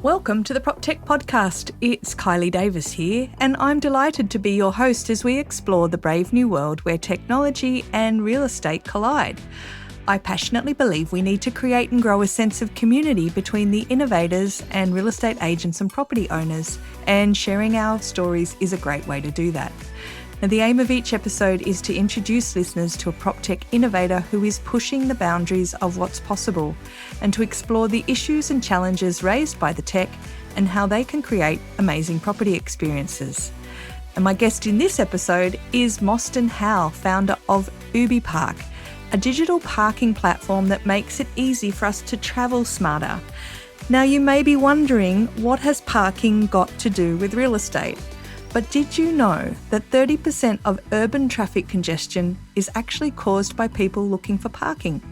Welcome to the PropTech podcast. It's Kylie Davis here, and I'm delighted to be your host as we explore the brave new world where technology and real estate collide. I passionately believe we need to create and grow a sense of community between the innovators and real estate agents and property owners, and sharing our stories is a great way to do that. Now, the aim of each episode is to introduce listeners to a proptech innovator who is pushing the boundaries of what's possible, and to explore the issues and challenges raised by the tech and how they can create amazing property experiences. And my guest in this episode is Mosstyn Howell, founder of UbiPark, a digital parking platform that makes it easy for us to travel smarter. Now, you may be wondering, what has parking got to do with real estate? But did you know that 30% of urban traffic congestion is actually caused by people looking for parking?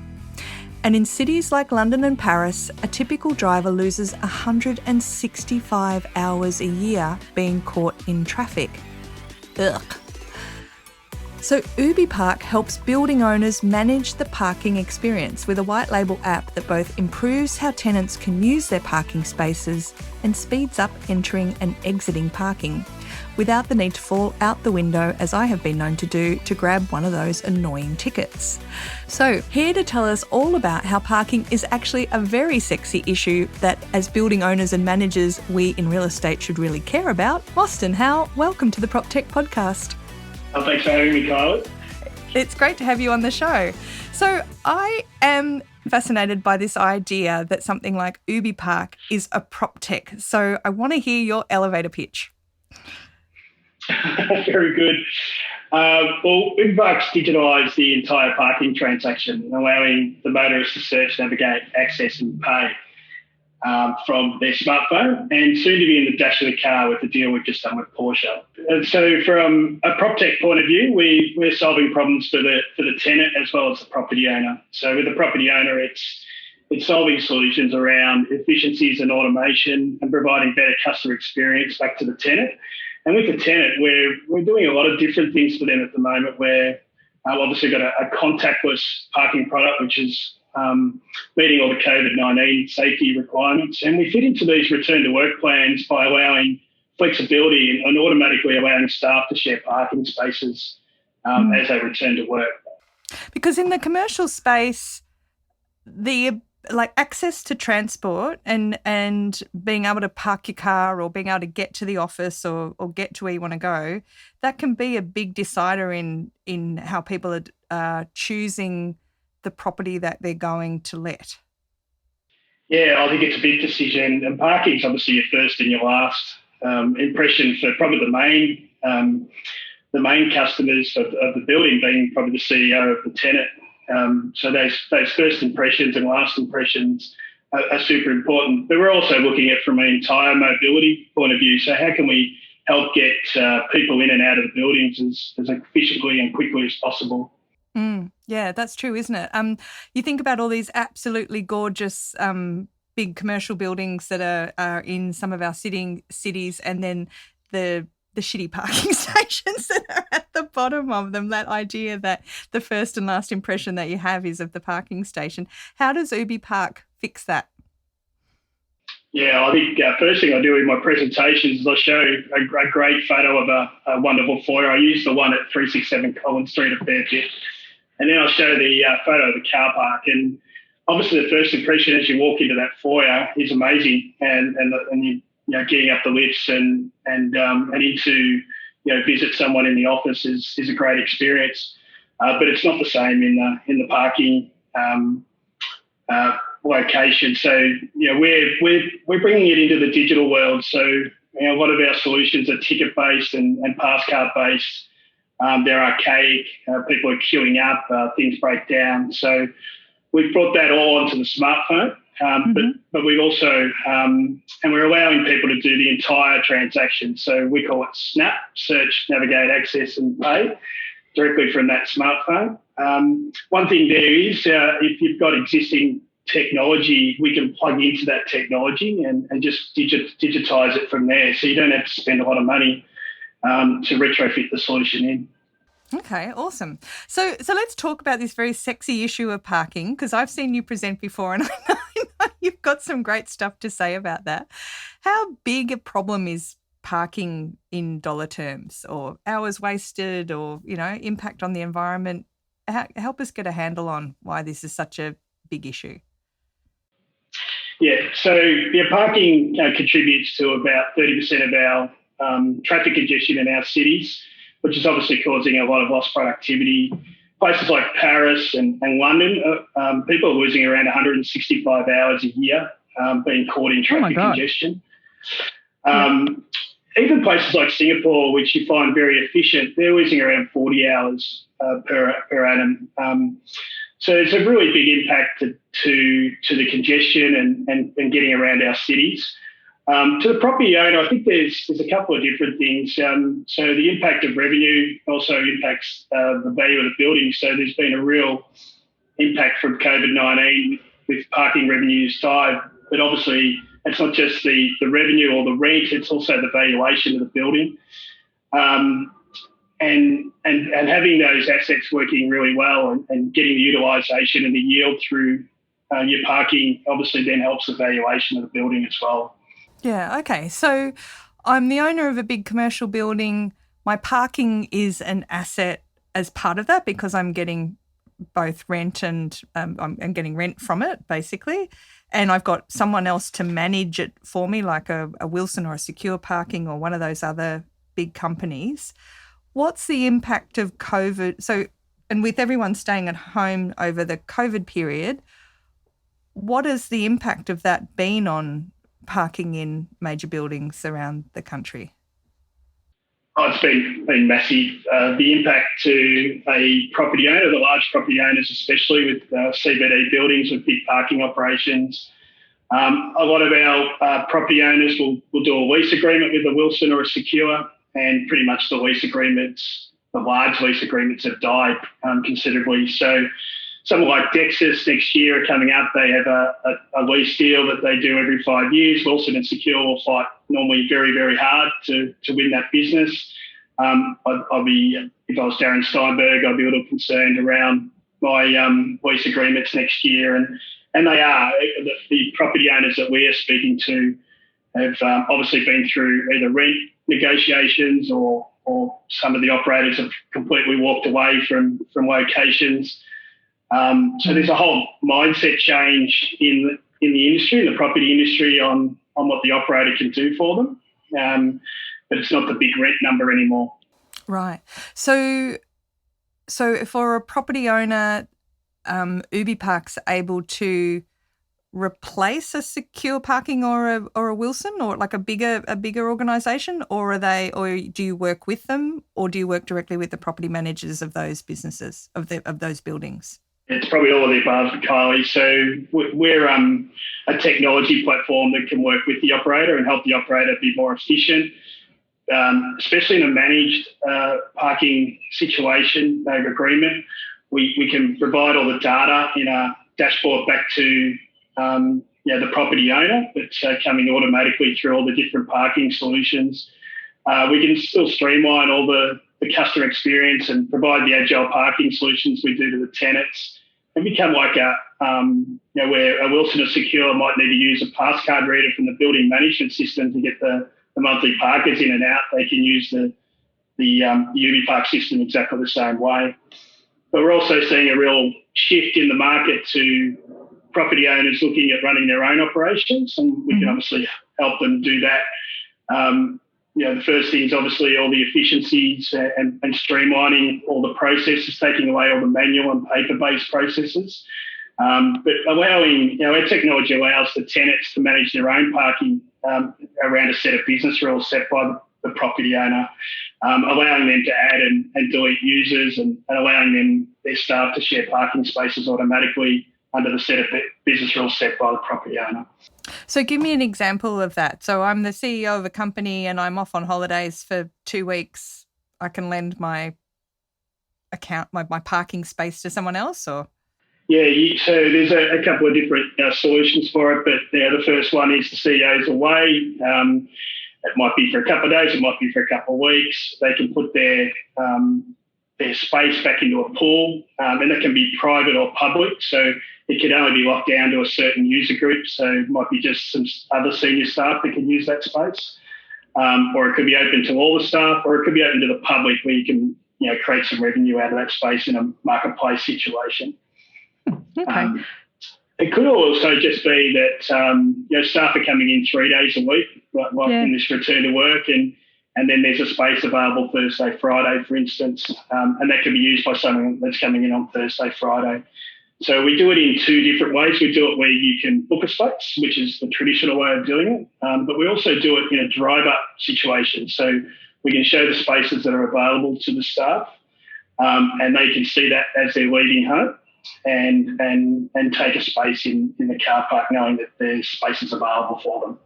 And in cities like London and Paris, a typical driver loses 165 hours a year being caught in traffic. Ugh. So UbiPark helps building owners manage the parking experience with a white label app that both improves how tenants can use their parking spaces and speeds up entering and exiting parking, without the need to fall out the window, as I have been known to do, to grab one of those annoying tickets. So, here to tell us all about how parking is actually a very sexy issue that, as building owners and managers, we in real estate should really care about, Mosstyn Howell, welcome to the PropTech podcast. Oh, thanks for having me, Kylie. It's great to have you on the show. So, I am fascinated by this idea that something like UbiPark is a proptech. So, I want to hear your elevator pitch. Very good. UbiPark's digitalised the entire parking transaction, allowing the motorist to search, navigate, access and pay from their smartphone, and soon to be in the dash of the car with the deal we've just done with Porsche. And so from a PropTech point of view, we're solving problems for the tenant as well as the property owner. So with the property owner, it's solving solutions around efficiencies and automation and providing better customer experience back to the tenant. And with the tenant, we're doing a lot of different things for them at the moment. Where I've obviously got a contactless parking product, which is meeting all the COVID-19 safety requirements. And we fit into these return to work plans by allowing flexibility and automatically allowing staff to share parking spaces as they return to work. Because in the commercial space, the access to transport and being able to park your car or being able to get to the office or get to where you want to go, that can be a big decider in how people are choosing the property that they're going to let. Yeah, I think it's a big decision, and parking's obviously your first and your last impression for probably the main customers of the building, being probably the CEO of the tenant. So those first impressions and last impressions are super important. But we're also looking at from an entire mobility point of view. So how can we help get people in and out of the buildings as efficiently and quickly as possible? Yeah, that's true, isn't it? You think about all these absolutely gorgeous big commercial buildings that are in some of our cities, and then the shitty parking stations that are at the bottom of them, that idea that the first and last impression that you have is of the parking station. How does UbiPark fix that? Yeah, I think first thing I do in my presentations is I show a great photo of a wonderful foyer. I use the one at 367 Collins Street a fair bit. And then I'll show the photo of the car park. And obviously the first impression as you walk into that foyer is amazing. And you getting up the lifts and into visit someone in the office is a great experience, but it's not the same in the parking location. So we're bringing it into the digital world. So a lot of our solutions are ticket based and pass card based. They're archaic. People are queuing up. Things break down. So we've brought that all onto the smartphone. But we've also, and we're allowing people to do the entire transaction. So we call it SNAP, search, navigate, access and pay, directly from that smartphone. One thing there is if you've got existing technology, we can plug into that technology and just digitize it from there. So you don't have to spend a lot of money to retrofit the solution in. Okay, awesome. So let's talk about this very sexy issue of parking, because I've seen you present before and I You've got some great stuff to say about that. How big a problem is parking in dollar terms, or hours wasted, or, impact on the environment? Help us get a handle on why this is such a big issue. Yeah, so parking contributes to about 30% of our traffic congestion in our cities, which is obviously causing a lot of lost productivity. Places like Paris and London, people are losing around 165 hours a year being caught in traffic congestion. Even places like Singapore, which you find very efficient, they're losing around 40 hours per annum. So it's a really big impact to the congestion and getting around our cities. To the property owner, I think there's a couple of different things. So the impact of revenue also impacts the value of the building. So there's been a real impact from COVID-19 with parking revenues tied. But obviously, it's not just the revenue or the rent, it's also the valuation of the building. And having those assets working really well and getting the utilisation and the yield through your parking obviously then helps the valuation of the building as well. Yeah, okay. So I'm the owner of a big commercial building. My parking is an asset as part of that because I'm getting both rent and I'm getting rent from it, basically. And I've got someone else to manage it for me, like a Wilson or a Secure Parking or one of those other big companies. What's the impact of COVID? So, and with everyone staying at home over the COVID period, what has the impact of that been on parking in major buildings around the country? Oh, it's been massive. The impact to a property owner, the large property owners, especially with CBD buildings with big parking operations. A lot of our property owners will do a lease agreement with a Wilson or a Secure, and pretty much the large lease agreements have died considerably. So something like Dexus next year are coming up. They have a lease deal that they do every 5 years. Wilson and Secure will fight normally very, very hard to win that business. I'll be, if I was Darren Steinberg, I'd be a little concerned around my lease agreements next year. And they are. The property owners that we are speaking to have obviously been through either rent negotiations or some of the operators have completely walked away from locations. So there's a whole mindset change in the industry, in the property industry, on what the operator can do for them. But it's not the big rent number anymore. Right. So for a property owner, UbiPark's able to replace a Secure Parking or a Wilson, or like a bigger organisation, or do you work with them, or do you work directly with the property managers of those businesses, of those buildings? It's probably all of the above, Kylie. So we're a technology platform that can work with the operator and help the operator be more efficient, especially in a managed parking situation, agreement. We can provide all the data in a dashboard back to the property owner that's coming automatically through all the different parking solutions. We can still streamline all the customer experience and provide the agile parking solutions we do to the tenants, and become like where a Wilson or Secure might need to use a pass card reader from the building management system to get the monthly parkers in and out. They can use the UbiPark system exactly the same way. But we're also seeing a real shift in the market to property owners looking at running their own operations, and we can obviously help them do that. The first thing is obviously all the efficiencies and streamlining all the processes, taking away all the manual and paper-based processes. But allowing, our technology allows the tenants to manage their own parking around a set of business rules set by the property owner, allowing them to add and delete users and allowing their staff to share parking spaces automatically under the set of business rules set by the property owner. So give me an example of that. So I'm the CEO of a company and I'm off on holidays for 2 weeks. I can lend my parking space to someone else, or? Yeah, so there's a couple of different solutions for it, but the first one is the CEO's away. It might be for a couple of days, it might be for a couple of weeks. They can put their their space back into a pool, and that can be private or public. So it can only be locked down to a certain user group. So it might be just some other senior staff that can use that space, or it could be open to all the staff, or it could be open to the public where you can create some revenue out of that space in a marketplace situation. Okay. It could also just be that staff are coming in 3 days a week, like in this return to work, and then there's a space available Thursday, Friday, for instance, and that can be used by someone that's coming in on Thursday, Friday. So we do it in two different ways. We do it where you can book a space, which is the traditional way of doing it, but we also do it in a drive-up situation. So we can show the spaces that are available to the staff, and they can see that as they're leaving home, and take a space in the car park knowing that there's spaces available for them.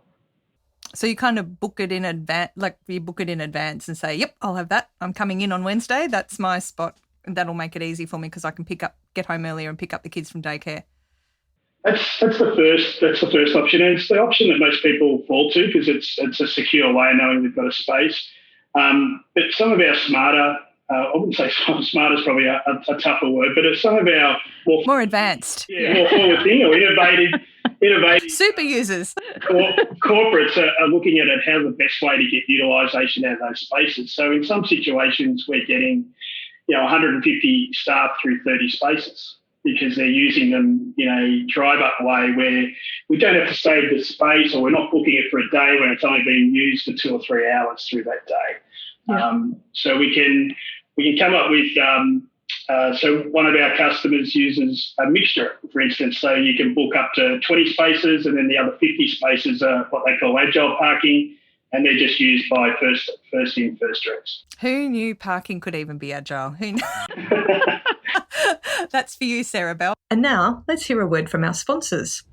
So you kind of book it in advance, and say, yep, I'll have that. I'm coming in on Wednesday. That's my spot. And that'll make it easy for me because I can get home earlier and pick up the kids from daycare. That's the first option. And it's the option that most people fall to because it's a secure way of knowing they've got a space. But some of our smarter, I wouldn't say smart is probably a tougher word, but some of our more advanced, more forward-thinking or innovative super users, corporates are looking at it, how the best way to get utilisation out of those spaces. So in some situations, we're getting 150 staff through 30 spaces because they're using them in a drive-up way where we don't have to save the space, or we're not booking it for a day when it's only being used for 2 or 3 hours through that day. Yeah. So we can come up with, so one of our customers uses a mixture, for instance, so you can book up to 20 spaces and then the other 50 spaces are what they call agile parking, and they're just used by first in, first drinks. Who knew parking could even be agile? Who knew? That's for you, Sarah Bell. And now let's hear a word from our sponsors.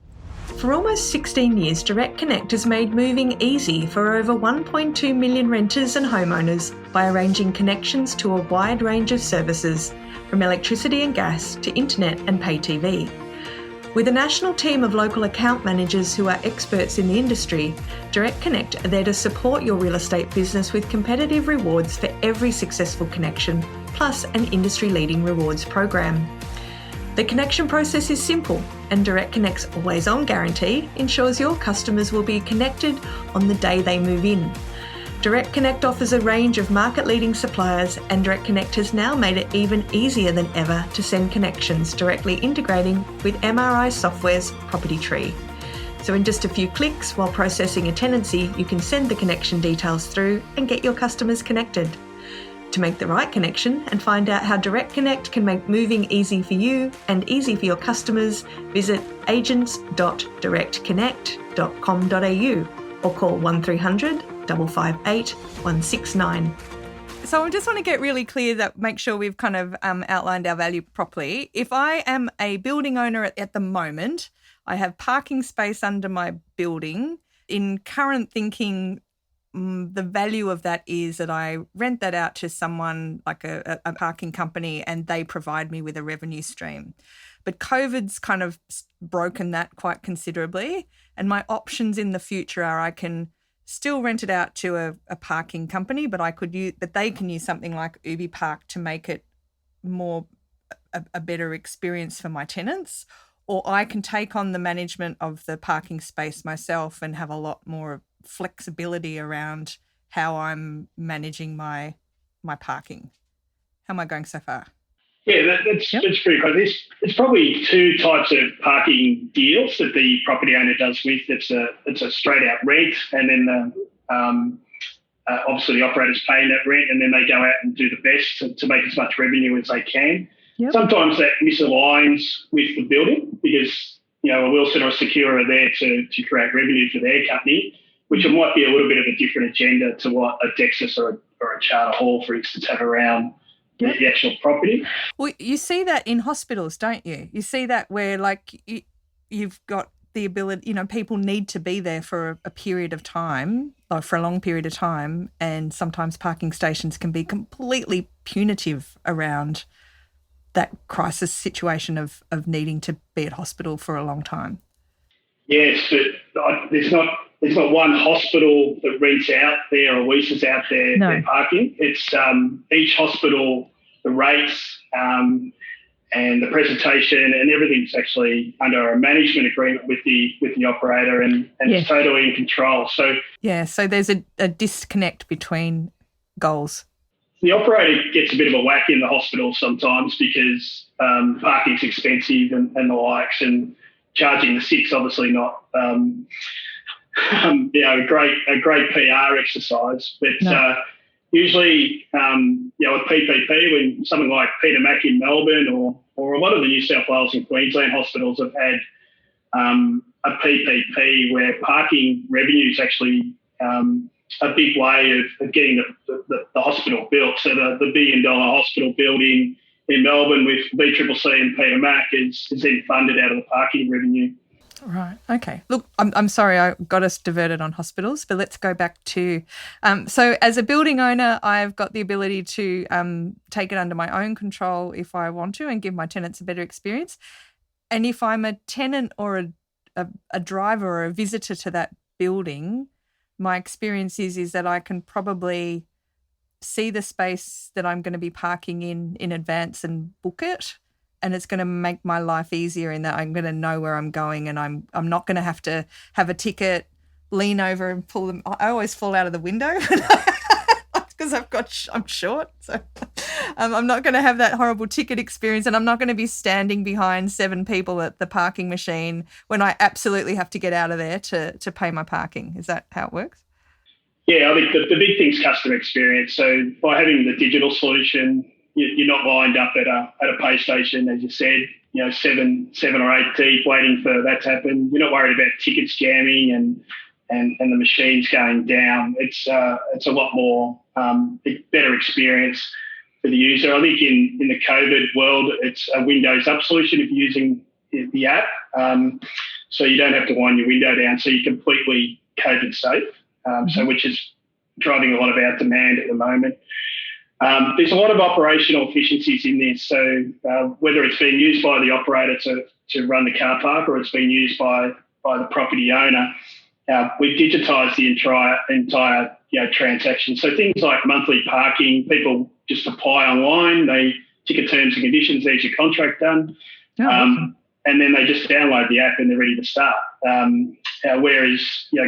For almost 16 years, Direct Connect has made moving easy for over 1.2 million renters and homeowners by arranging connections to a wide range of services, from electricity and gas to internet and pay TV. With a national team of local account managers who are experts in the industry, Direct Connect are there to support your real estate business with competitive rewards for every successful connection, plus an industry-leading rewards program. The connection process is simple, and Direct Connect's always-on guarantee ensures your customers will be connected on the day they move in. Direct Connect offers a range of market-leading suppliers, and Direct Connect has now made it even easier than ever to send connections directly integrating with MRI Software's Property Tree. So in just a few clicks while processing a tenancy, you can send the connection details through and get your customers connected. To make the right connection and find out how Direct Connect can make moving easy for you and easy for your customers, visit agents.directconnect.com.au or call 1300 558 169. So I just want to get really clear that make sure we've kind of outlined our value properly. If I am a building owner at the moment, I have parking space under my building. In current thinking, the value of that is that I rent that out to someone like a parking company and they provide me with a revenue stream. But COVID's kind of broken that quite considerably. And my options in the future are I can still rent it out to a parking company, but they can use something like UbiPark to make it more a better experience for my tenants. Or I can take on the management of the parking space myself and have a lot more flexibility around how I'm managing my parking. How am I going so far? Yeah, that's pretty cool. There's probably two types of parking deals that the property owner does with. It's a straight out rent, and then obviously the operator's paying that rent, and then they go out and do the best to make as much revenue as they can. Yep. Sometimes that misaligns with the building because a Wilson or a Secura are there to create revenue for their company, which might be a little bit of a different agenda to what a Dexus or a Charter Hall, for instance, have around the actual property. Well, you see that in hospitals, don't you? You see that where you've got the ability, people need to be there for a period of time, or for a long period of time, and sometimes parking stations can be completely punitive around that crisis situation of needing to be at hospital for a long time. Yes, but there's not one hospital that rents out there or leases out their parking. It's each hospital the rates and the presentation and everything's actually under a management agreement with the operator and it's totally in control. So so there's a disconnect between goals. The operator gets a bit of a whack in the hospital sometimes because parking's expensive and the likes, and charging the six obviously not a great PR exercise. But usually, with PPP, when something like Peter Mac in Melbourne or a lot of the New South Wales and Queensland hospitals have had a PPP where parking revenue is actually a big way of getting the hospital built. So the $1 billion hospital building in Melbourne with BCCC and Peter Mac is then funded out of the parking revenue. Right. Okay. Look, I'm sorry I got us diverted on hospitals, but let's go back to so as a building owner, I've got the ability to take it under my own control if I want to and give my tenants a better experience. And if I'm a tenant or a driver or a visitor to that building, my experience is that I can probably see the space that I'm going to be parking in advance and book it. And it's going to make my life easier in that I'm going to know where I'm going and I'm not going to have a ticket, lean over and pull them. I always fall out of the window because I'm short. So I'm not going to have that horrible ticket experience, and I'm not going to be standing behind 7 people at the parking machine when I absolutely have to get out of there to pay my parking. Is that how it works? Yeah, I think the big thing is customer experience. So by having the digital solution, you're not lined up at a pay station, as you said, 7 or 8 deep waiting for that to happen. You're not worried about tickets jamming and the machines going down. It's a lot more better experience for the user. I think in the COVID world, it's a Windows up solution if you're using the app. So you don't have to wind your window down. So you're completely COVID safe, which is driving a lot of our demand at the moment. There's a lot of operational efficiencies in this. So whether it's being used by the operator to run the car park or it's being used by the property owner, we've digitised the entire transaction. So things like monthly parking, people just apply online, they ticket terms and conditions, there's your contract done, and then they just download the app and they're ready to start. Whereas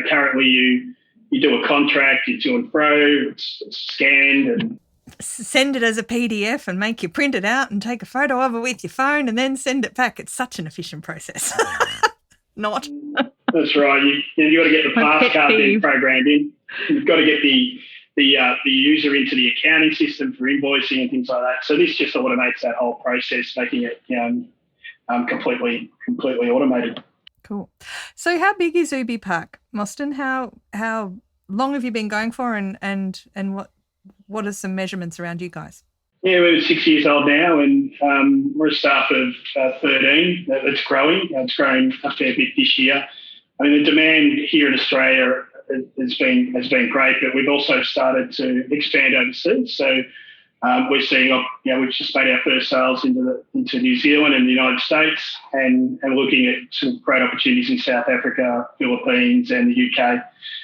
currently you do a contract, you to and fro, it's scanned and send it as a PDF and make you print it out and take a photo of it with your phone and then send it back. It's such an efficient process. Not. That's right. You got to get the pass card then programmed in. You've got to get the user into the accounting system for invoicing and things like that. So this just automates that whole process, making it completely automated. Cool. So how big is UbiPark, Mosstyn? How long have you been going for, and what are some measurements around you guys? Yeah, we're 6 years old now, and we're a staff of 13. It's growing. It's grown a fair bit this year. I mean, the demand here in Australia has been great, but we've also started to expand overseas. So we're seeing, we've just made our first sales into New Zealand and the United States, and looking at some great opportunities in South Africa, Philippines, and the UK.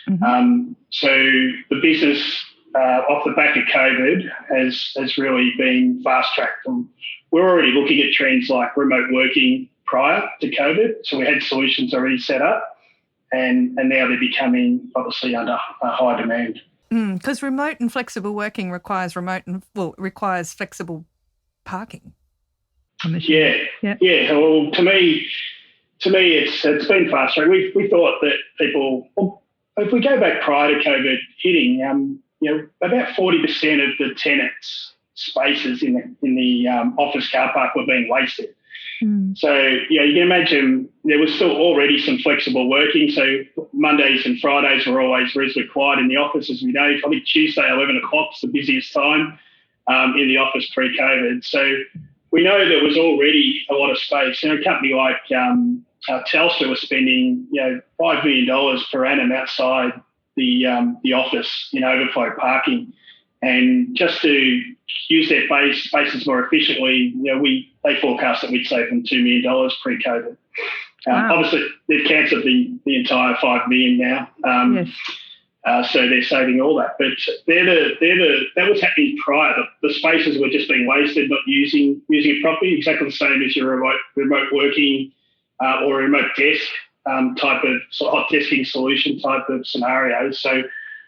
Mm-hmm. So the business, off the back of COVID, has really been fast-tracked. And we're already looking at trends like remote working prior to COVID, so we had solutions already set up, and now they're becoming obviously under a high demand. Because remote and flexible working requires flexible parking. Yeah. Well, to me, it's been fast-tracked. We thought that people, if we go back prior to COVID hitting, about 40% of the tenants' spaces in the office car park were being wasted. So, you can imagine there was still already some flexible working. So Mondays and Fridays were always reasonably quiet in the office, as we know. I think Tuesday, 11 o'clock is the busiest time in the office pre-COVID. So we know there was already a lot of space. A company like Telstra was spending, $5 million per annum outside the office in overflow parking. And just to use their spaces more efficiently, they forecast that we'd save them $2 million pre-COVID. Wow. Obviously, they've cancelled the entire $5 million now. Yes. So they're saving all that. But that was happening prior. The spaces were just being wasted, not using it properly, exactly the same as your remote working or remote desk type of hot desking solution type of scenarios. So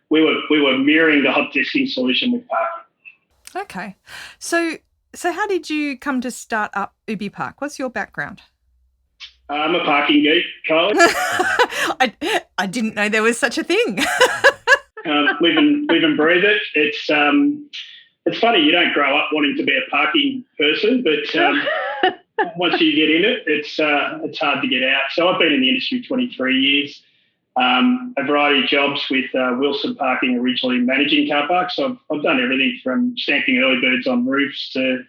we were mirroring the hot desking solution with parking. Okay. So how did you come to start up UbiPark? What's your background? I'm a parking geek, Carly. I didn't know there was such a thing. Live and breathe it. It's funny, you don't grow up wanting to be a parking person, but once you get in it, it's hard to get out. So I've been in the industry 23 years, a variety of jobs with Wilson Parking, originally managing car parks. So I've done everything from stamping early birds on roofs to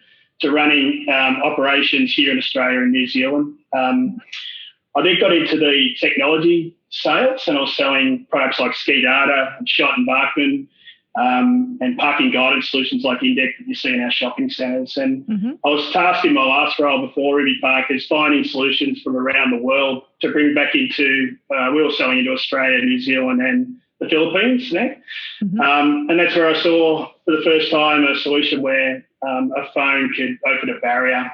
running operations here in Australia and New Zealand. I then got into the technology sales, and I was selling products like Ski Data, Shot and Barkman, and parking guidance solutions like Index that you see in our shopping centres. And I was tasked in my last role before UbiPark is finding solutions from around the world to bring back into, we were selling into Australia, New Zealand and the Philippines now. And that's where I saw for the first time a solution where a phone could open a barrier.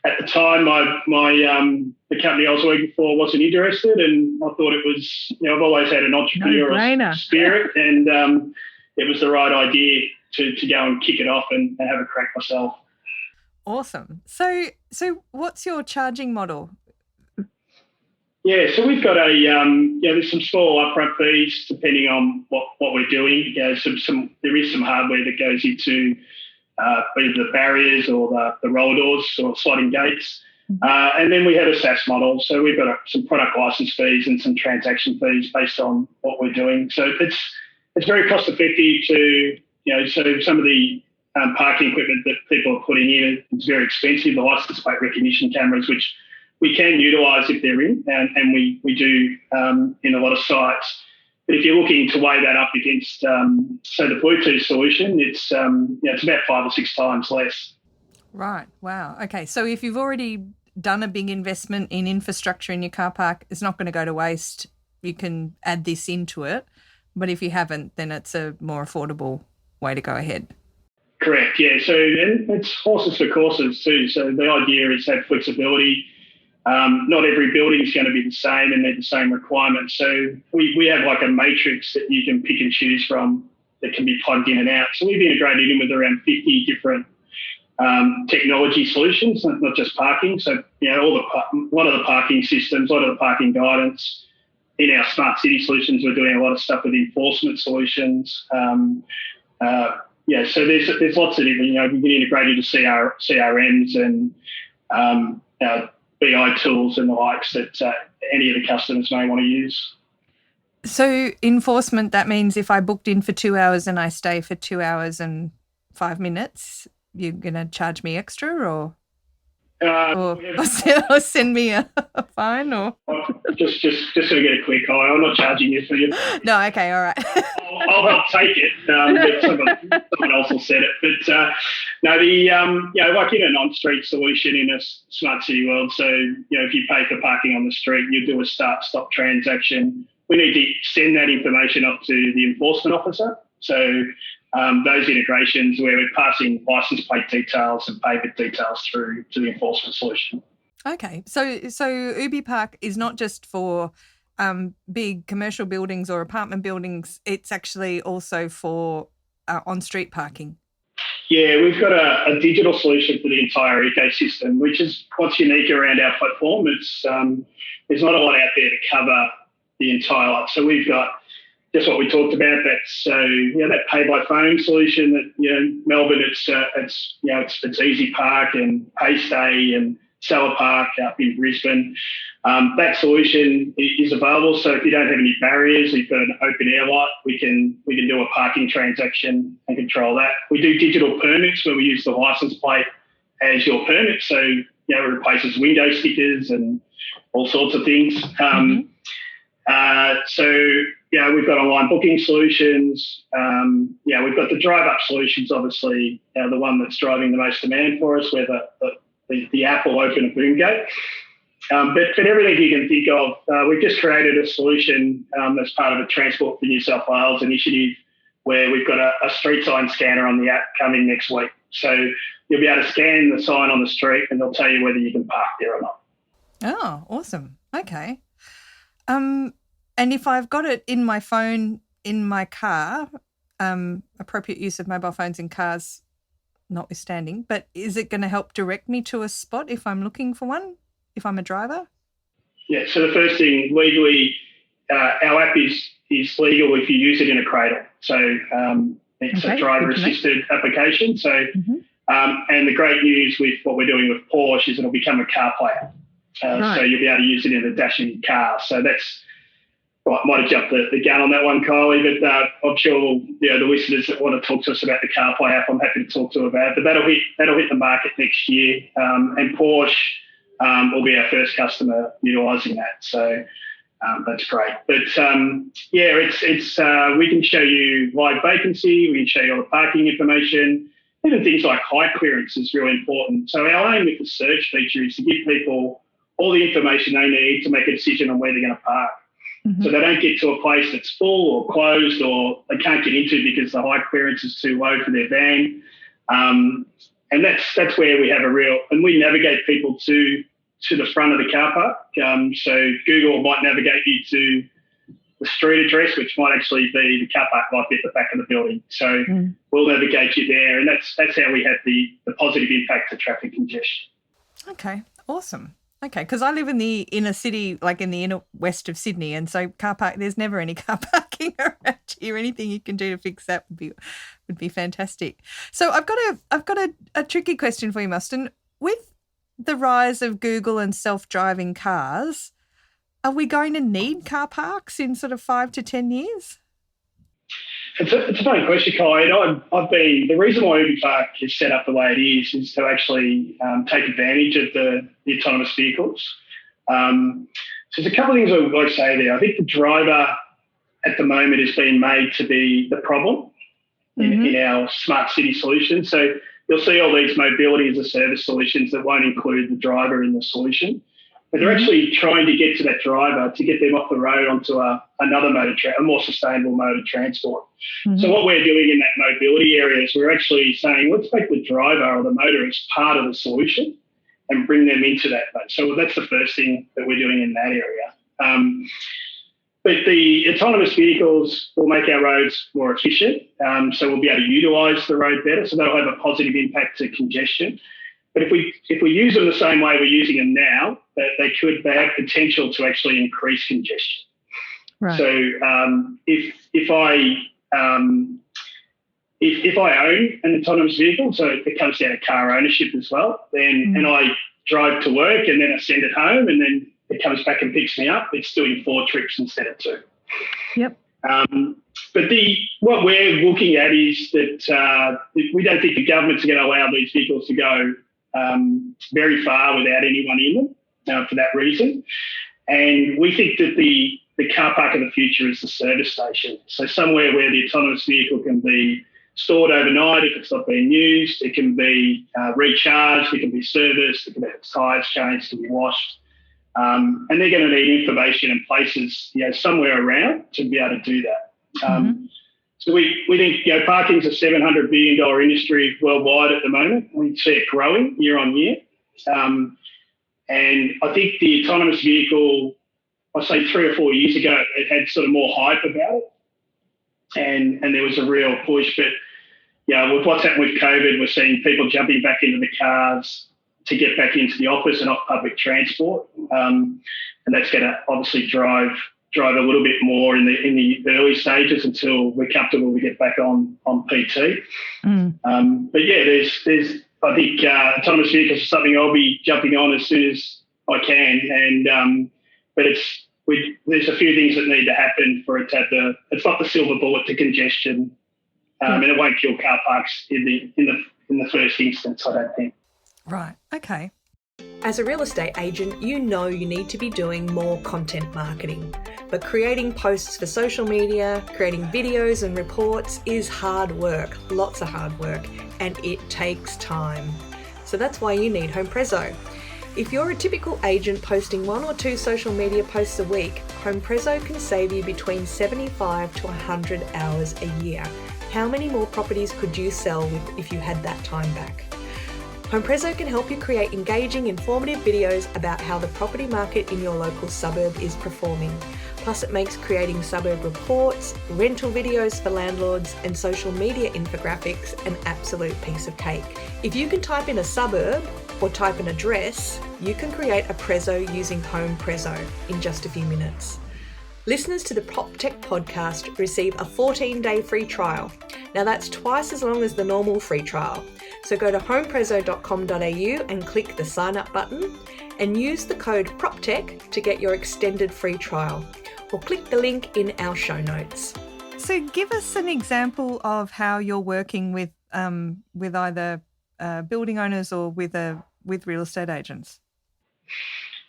At the time, the company I was working for wasn't interested, and I thought it was, I've always had an entrepreneurial spirit, and it was the right idea to go and kick it off and have a crack myself. Awesome. So what's your charging model? Yeah, so we've got there's some small upfront fees depending on what we're doing. There is some hardware that goes into either the barriers or the roll doors or sliding gates. And then we have a SaaS model. So we've got some product license fees and some transaction fees based on what we're doing. So it's very cost effective to, so some of the parking equipment that people are putting in, it's very expensive. The license plate recognition cameras, which we can utilise if they're in, and we do in a lot of sites. But if you're looking to weigh that up against, say, the Bluetooth solution, it's about 5 or 6 times less. Right. Wow. Okay. So if you've already done a big investment in infrastructure in your car park, it's not going to go to waste. You can add this into it. But if you haven't, then it's a more affordable way to go ahead. Correct. Yeah. So and it's horses for courses too. So the idea is to have flexibility. Not every building is going to be the same and meet the same requirements. So we have like a matrix that you can pick and choose from that can be plugged in and out. So we've integrated in with around 50 different technology solutions, not just parking. So, a lot of the parking systems, a lot of the parking guidance. In our smart city solutions, we're doing a lot of stuff with enforcement solutions. So there's lots of different, we can integrate into CRMs and BI tools and the likes that any of the customers may want to use. So enforcement, that means if I booked in for 2 hours and I stay for 2 hours and 5 minutes, you're going to charge me extra or send me a fine or? Just to get a quick eye. I'm not charging you for you. No, okay, all right. I'll help take it. But someone else will set it. But like in an on-street solution in a smart city world. So if you pay for parking on the street, you do a start-stop transaction. We need to send that information up to the enforcement officer. So those integrations where we're passing license plate details and payment details through to the enforcement solution. Okay, so UbiPark is not just for big commercial buildings or apartment buildings. It's actually also for on-street parking. Yeah, we've got a digital solution for the entire ecosystem, which is what's unique around our platform. It's there's not a lot out there to cover the entire lot. So we've got just what we talked about. That's that pay by phone solution that Melbourne. It's Easy Park and Paystay and Seller Park up in Brisbane. That solution is available. So if you don't have any barriers, you've got an open air lot, we can do a parking transaction and control that. We do digital permits where we use the license plate as your permit. So it replaces window stickers and all sorts of things. We've got online booking solutions. We've got the drive-up solutions, obviously, the one that's driving the most demand for us, where the app will open a boom gate. But everything you can think of, we've just created a solution as part of a Transport for New South Wales initiative where we've got a street sign scanner on the app coming next week. So you'll be able to scan the sign on the street and they'll tell you whether you can park there or not. Oh, awesome. Okay. And if I've got it in my phone in my car, appropriate use of mobile phones in cars notwithstanding, but is it going to help direct me to a spot if I'm looking for one, if I'm a driver? Yeah, so the first thing, legally, our app is legal if you use it in a cradle. So it's a driver-assisted application. So, and the great news with what we're doing with Porsche is it'll become a CarPlay app. So you'll be able to use it in the dash of your car. So that's, might have jumped the gun on that one, Kylie, but I'm sure the listeners that want to talk to us about the CarPlay app, I'm happy to talk to them about it. But that'll hit the market next year, and Porsche will be our first customer utilising that. So that's great. But it's we can show you live vacancy, we can show you all the parking information, even things like height clearance is really important. So our aim with the search feature is to give people all the information they need to make a decision on where they're going to park. So they don't get to a place that's full or closed or they can't get into because the height clearance is too low for their van. And that's where we have and we navigate people to the front of the car park. So Google might navigate you to the street address, which might actually be the car park might be at the back of the building. So we'll navigate you there, and that's how we have the positive impact to traffic congestion. Okay, awesome. Okay, because I live in the inner city, like in the inner west of Sydney, and so car park, there's never any car parking around here. Anything you can do to fix that would be fantastic. So I've got a tricky question for you, Mosstyn. With the rise of Google and self-driving cars, are we going to need car parks in sort of 5 to 10 years? It's a funny question, Kai. The reason why UbiPark is set up the way it is to actually take advantage of the autonomous vehicles. So there's a couple of things I would like to say there. I think the driver at the moment is being made to be the problem in our smart city solution. So you'll see all these mobility as a service solutions that won't include the driver in the solution. But they're actually trying to get to that driver to get them off the road onto another a more sustainable mode of transport. So what we're doing in that mobility area is we're actually saying, let's make the driver or the motorist part of the solution and bring them into that mode. So that's the first thing that we're doing in that area. But the autonomous vehicles will make our roads more efficient. So we'll be able to utilise the road better. So that'll have a positive impact to congestion. But if we use them the same way we're using them now, they have potential to actually increase congestion. Right. So if I own an autonomous vehicle, so it comes down to car ownership as well, and I drive to work and then I send it home and then it comes back and picks me up, it's doing 4 trips instead of 2. Yep. But what we're looking at is that we don't think the government's going to allow these vehicles to go very far without anyone in them for that reason. And we think that the car park of the future is the service station. So somewhere where the autonomous vehicle can be stored overnight if it's not being used, it can be recharged, it can be serviced, it can have tyres changed, it can be washed. And they're going to need information and places somewhere around to be able to do that. So we think parking's a $700 billion industry worldwide at the moment. We see it growing year on year. And I think the autonomous vehicle, I'd say 3 or 4 years ago, it had sort of more hype about it. And there was a real push. But, with what's happened with COVID, we're seeing people jumping back into the cars to get back into the office and off public transport. And that's going to obviously drive a little bit more in the early stages until we're comfortable we get back on PT. But there's I think autonomous vehicles is something I'll be jumping on as soon as I can. And but there's a few things that need to happen for it to have it's not the silver bullet to congestion, and it won't kill car parks in the first instance, I don't think. Right. Okay. As a real estate agent, you know you need to be doing more content marketing. But creating posts for social media, creating videos and reports is hard work, lots of hard work, and it takes time. So that's why you need Home Prezzo. If you're a typical agent posting 1 or 2 social media posts a week, HomePrezo can save you between 75 to 100 hours a year. How many more properties could you sell if you had that time back? HomePrezo can help you create engaging, informative videos about how the property market in your local suburb is performing. Plus, it makes creating suburb reports, rental videos for landlords, and social media infographics an absolute piece of cake. If you can type in a suburb or type an address, you can create a Prezo using HomePrezo in just a few minutes. Listeners to the PropTech podcast receive a 14-day free trial. Now that's twice as long as the normal free trial. So go to homeprezo.com.au and click the sign up button and use the code PropTech to get your extended free trial. Or click the link in our show notes. So give us an example of how you're working with either building owners or with real estate agents.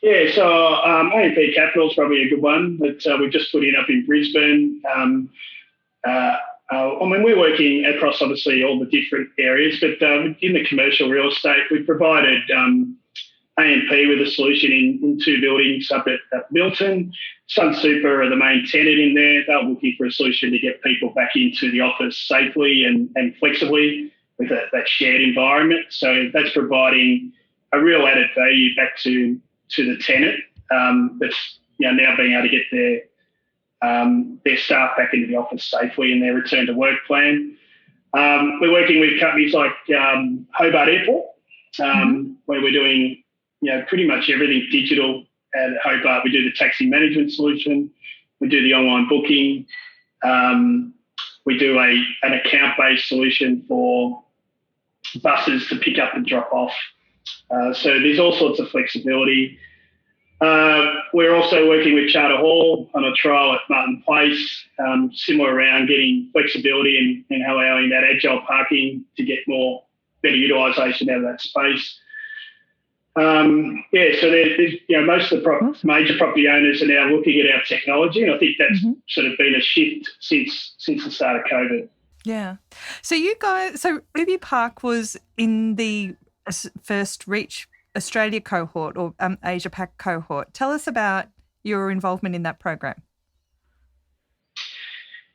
Yeah, so AMP Capital is probably a good one that we've just put in up in Brisbane. We're working across obviously all the different areas, but in the commercial real estate, we've provided AMP with a solution in 2 buildings up at Milton. Sun Super are the main tenant in there. They're looking for a solution to get people back into the office safely and flexibly with that shared environment. So that's providing a real added value back to the tenant that's now being able to get their staff back into the office safely in their return to work plan. We're working with companies like Hobart Airport, where we're doing pretty much everything digital at Hobart. We do the taxi management solution, we do the online booking, we do an account-based solution for buses to pick up and drop off. So there's all sorts of flexibility. We're also working with Charter Hall on a trial at Mosstyn Place, similar around getting flexibility and allowing that agile parking to get better utilisation out of that space. So there's most of the major property owners are now looking at our technology, and I think that's sort of been a shift since the start of COVID. Yeah. So UbiPark was in the first Reach Australia cohort or Asia Pac cohort. Tell us about your involvement in that program.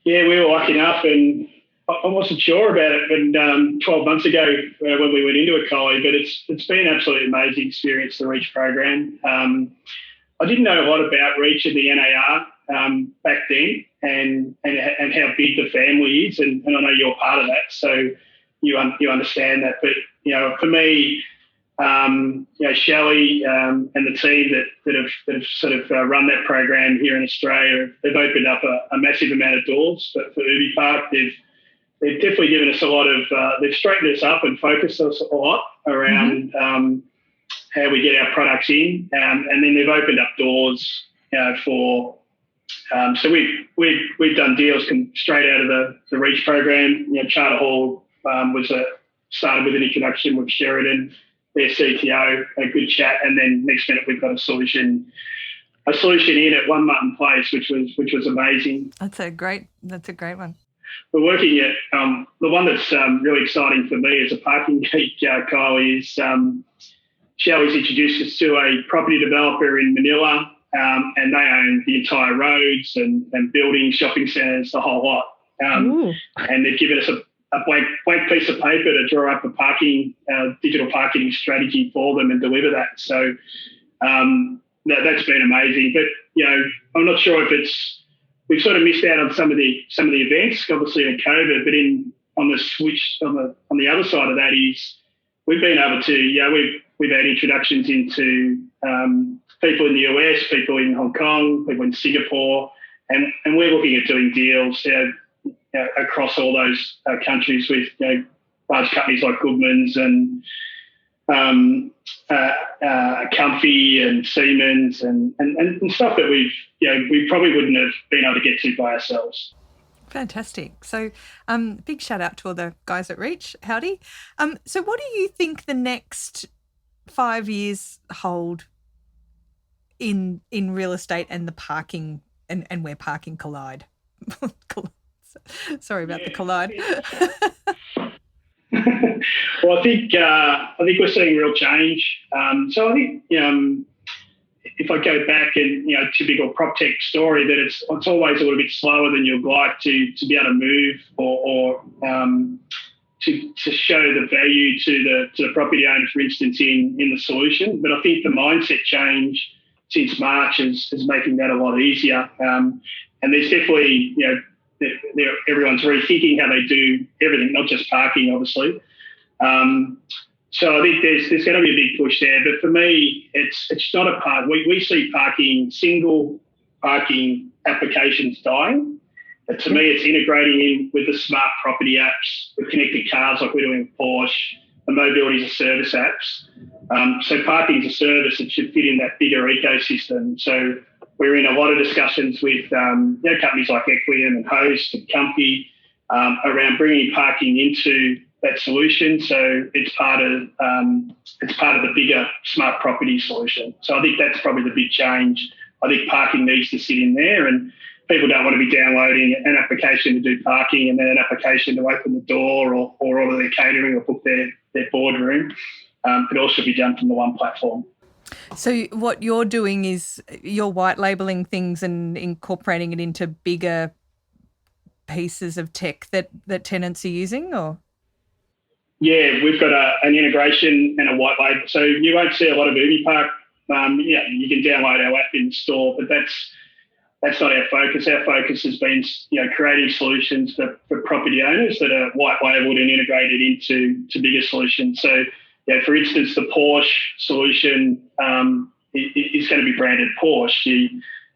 Yeah, we were lucky enough, and I wasn't sure about it when 12 months ago when we went into it, Kylie, but it's been an absolutely amazing experience, the Reach program. I didn't know a lot about Reach and the NAR back then and how big the family is, and I know you're part of that, so you understand that. But, for me, Shelley and the team that have sort of run that program here in Australia, they've opened up a massive amount of doors for UbiPark. They've definitely given us a lot of, they've straightened us up and focused us a lot around how we get our products in. And then they've opened up doors for, so we've done deals straight out of the Reach program. Charter Hall started with an introduction with Sheridan, their CTO, a good chat, and then next minute we've got a solution in at One Mosstyn Place, which was amazing. That's a great one. We're working at the one that's really exciting for me as a parking geek, Kyle, is Shelley's introduced us to a property developer in Manila, and they own the entire roads and buildings, shopping centres, the whole lot. And they've given us a blank piece of paper to draw up a digital parking strategy for them and deliver that. So that's been amazing. But I'm not sure if we've sort of missed out on some of the events, obviously in COVID. But on the other side of that is we've been able to we've had introductions into people in the US, people in Hong Kong, people in Singapore, and we're looking at doing deals across all those countries with large companies like Goodman's and Comfy and Siemens and stuff that we probably wouldn't have been able to get to by ourselves. Fantastic. So big shout out to all the guys at Reach. Howdy. So what do you think the next 5 years hold in real estate and the parking and where parking collide? Sorry about the collide. Well, I think we're seeing real change. So I think if I go back and typical proptech story, that it's always a little bit slower than you'd like to be able to move or to show the value to the property owner, for instance, in the solution. But I think the mindset change since March is making that a lot easier. And there's definitely everyone's rethinking how they do everything, not just parking, obviously. So I think there's going to be a big push there. But for me, it's not a part. We see single parking applications dying. But to me, it's integrating in with the smart property apps, the connected cars like we're doing with Porsche, the mobility as a service apps. So parking as a service, it should fit in that bigger ecosystem. So we're in a lot of discussions with companies like Equium and Host and Comfy around bringing parking into that solution. So it's part of the bigger smart property solution. So I think that's probably the big change. I think parking needs to sit in there, and people don't want to be downloading an application to do parking and then an application to open the door or order their catering or book their boardroom. It all should be done from the one platform. So what you're doing is you're white labelling things and incorporating it into bigger pieces of tech that tenants are using, or? Yeah, we've got an integration and a white label. So you won't see a lot of UbiPark. You can download our app in store, but that's not our focus. Our focus has been, creating solutions for property owners that are white labelled and integrated into bigger solutions. So, for instance, the Porsche solution is going to be branded Porsche.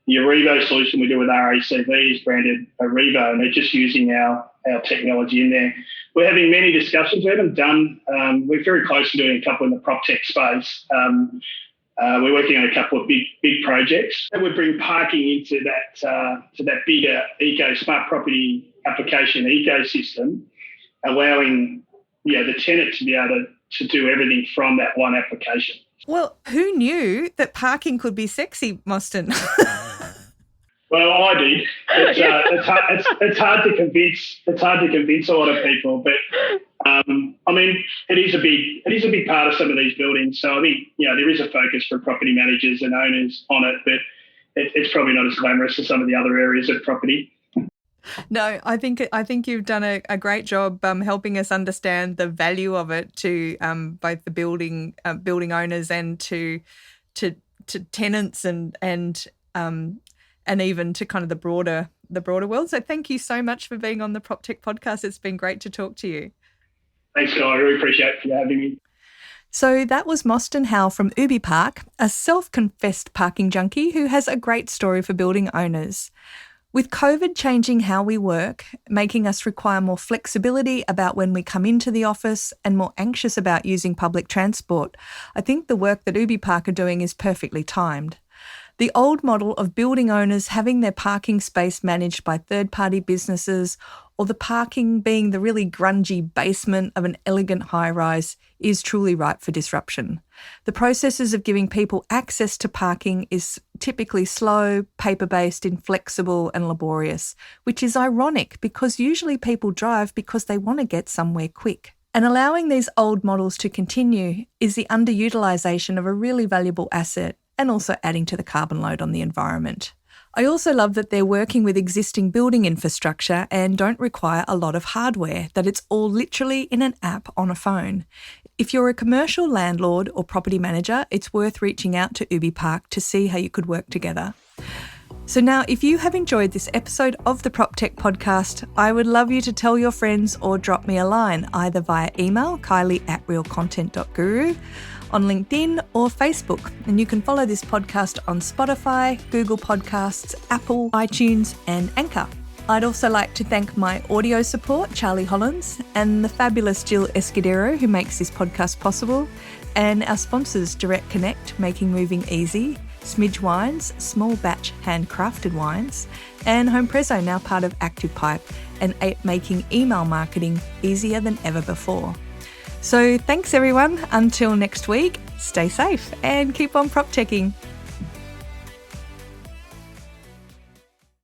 The Arrivo solution we do with RACV is branded Arrivo, and they're just using our technology in there. We're having many discussions. We haven't done. We're very close to doing a couple in the proptech space. We're working on a couple of big projects that would bring parking into that bigger smart property application ecosystem, allowing the tenant to be able to do everything from that one application. Well, who knew that parking could be sexy, Mosstyn? Well, I did. It's hard to convince. It's hard to convince a lot of people, but it is a big part of some of these buildings. So I think there is a focus for property managers and owners on it, but it's probably not as glamorous as some of the other areas of property. No, I think you've done a great job helping us understand the value of it to both the building owners and to tenants and even to kind of the broader world. So thank you so much for being on the PropTech podcast. It's been great to talk to you. Thanks, Guy. I really appreciate you having me. So that was Mosstyn Howell from UbiPark, a self-confessed parking junkie who has a great story for building owners. With COVID changing how we work, making us require more flexibility about when we come into the office and more anxious about using public transport, I think the work that UbiPark are doing is perfectly timed. The old model of building owners having their parking space managed by third-party businesses, or the parking being the really grungy basement of an elegant high-rise, is truly ripe for disruption. The processes of giving people access to parking is typically slow, paper-based, inflexible and laborious, which is ironic because usually people drive because they want to get somewhere quick. And allowing these old models to continue is the underutilisation of a really valuable asset, and also adding to the carbon load on the environment. I also love that they're working with existing building infrastructure and don't require a lot of hardware, that it's all literally in an app on a phone. If you're a commercial landlord or property manager, it's worth reaching out to UbiPark to see how you could work together. So now, if you have enjoyed this episode of the PropTech podcast, I would love you to tell your friends or drop me a line, either via email, kylie@realcontent.guru, on LinkedIn or Facebook. And you can follow this podcast on Spotify, Google Podcasts, Apple, iTunes and Anchor. I'd also like to thank my audio support, Charlie Hollins, and the fabulous Jill Escudero, who makes this podcast possible, and our sponsors, Direct Connect, making moving easy, Smidge Wines, small batch handcrafted wines, and Home Prezzo, now part of ActivePipe, and making email marketing easier than ever before. So thanks everyone. Until next week, stay safe and keep on prop teching.